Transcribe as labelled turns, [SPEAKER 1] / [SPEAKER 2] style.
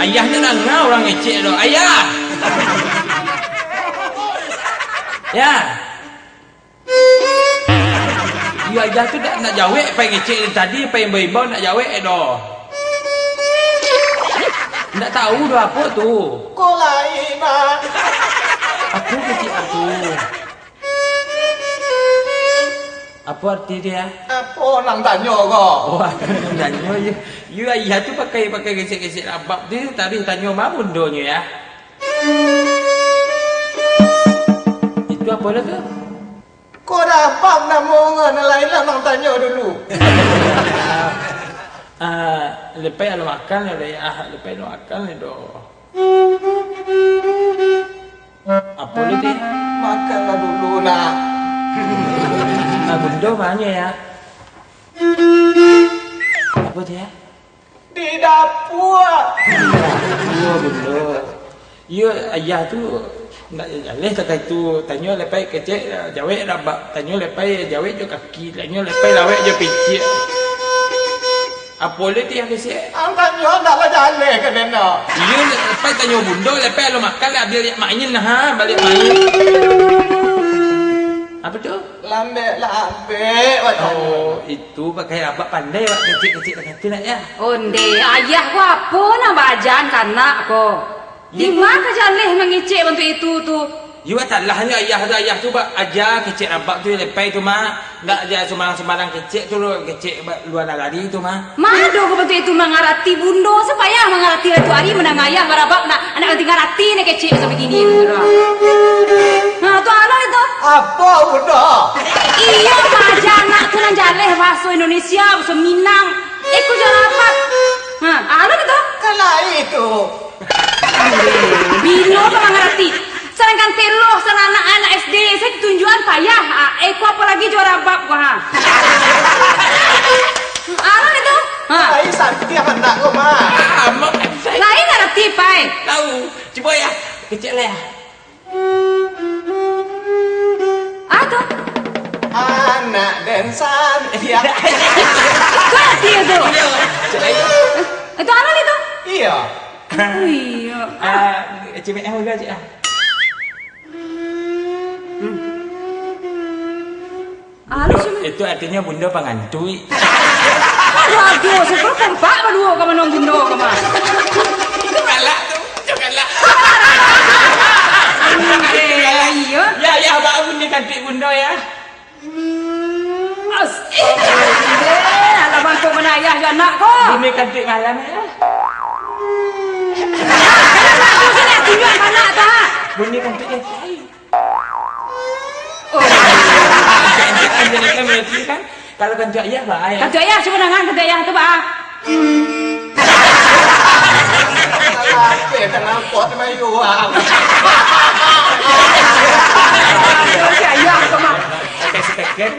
[SPEAKER 1] Ayahnya dah ngau orang ngecek tu. Ayah. Ya. Ya ayah tu nak jawab apa yang ngecek tadi, apa yang beibau nak jawab dah. Tak tahu dah apa tu.
[SPEAKER 2] Kau lain ah.
[SPEAKER 1] Aku kecil aku. Apa arti dia?
[SPEAKER 2] Apa nang tanya kau?
[SPEAKER 1] Oh, tanya you ayah tu pakai gesek-gesek abab tu tadi tanya mana bundonya ya. Itu apa dah tu?
[SPEAKER 2] Kau dah apa nama orang lain lah nang tanya dulu.
[SPEAKER 1] Lepas ada makan ada ya, lepas ada makan ada. Apa lu tu?
[SPEAKER 2] Makanlah dulu nak.
[SPEAKER 1] Bundo mana ya? Apa dia?
[SPEAKER 2] Di dapur.
[SPEAKER 1] Bundo. Ya ayah tu nak jalan tak tu tanya lepas kecek jawab rabak tanya lepas jawab je kaki tanya lepas lawak je picit. Apa le dia kecek?
[SPEAKER 2] Ang tanya nak lah jalan ke dena.
[SPEAKER 1] Ya lepas tanya bundo lepas lu makan lah dia main ha balik main. Apa tu?
[SPEAKER 2] Lambe.
[SPEAKER 1] Oh, itu pakai abak pandai wak kecil-kecil kata nak ya.
[SPEAKER 3] Onde ayah ku apa nak bajan kanak ko. Di mana jaleh mengicik untuk itu tu.
[SPEAKER 1] You salahnya ayah tu bak ajar kecil abak tu lepas tu mah enggak ajar sembarang kecil tu kecil luar negara tu mah.
[SPEAKER 3] Mado ko bentuk itu mengarati bundo supaya mengarati itu hari menang ayah barabak nak anak nanti ngarati ni kecil macam begini. Nah, tu ano itu?
[SPEAKER 2] Apa udah?
[SPEAKER 3] Iya bajan nak tu nang jaleh bahasa Indonesia, bahasa Minang. Iku jalan apa? Ano itu?
[SPEAKER 2] Kala itu.
[SPEAKER 3] Bino ka mengerti. Sedangkan teloh sana anak-anak SD saya tunjuan payah. Eko apalagi juara bab ko ha. Ano itu?
[SPEAKER 2] Ai sakti anak kau mah.
[SPEAKER 1] Mak
[SPEAKER 3] Lain ngerti pai.
[SPEAKER 1] tahu. Cuba ya. Kecil lah ya.
[SPEAKER 3] Aduh.
[SPEAKER 2] Anak dan Santia.
[SPEAKER 3] Ngerti itu. Itu ano itu?
[SPEAKER 2] Iya.
[SPEAKER 3] Oh iya.
[SPEAKER 1] CBM juga cik ah. Itu artinya bunda pangantui.
[SPEAKER 3] Waduh, sebelum kompak berdua kamu nong bundo kamu.
[SPEAKER 1] Galak tu, galak.
[SPEAKER 3] Iya.
[SPEAKER 1] Ya, abang bunda cantik bunda ya.
[SPEAKER 3] Astagfirullah, alah bangkok menayah je anak ko.
[SPEAKER 1] Bunda cantik malam ya.
[SPEAKER 3] Aku sini tunjuk anak tu ha.
[SPEAKER 1] Bunda cantik ya.
[SPEAKER 3] Oh.
[SPEAKER 1] Cantik kan? Kalau cantik ayah lah ayah.
[SPEAKER 3] Kata ayah cuba nangan kata ayah tu bah.
[SPEAKER 2] Alape kenapa mayu ah.
[SPEAKER 3] Ayah kau mah.
[SPEAKER 1] Pakai sekeket.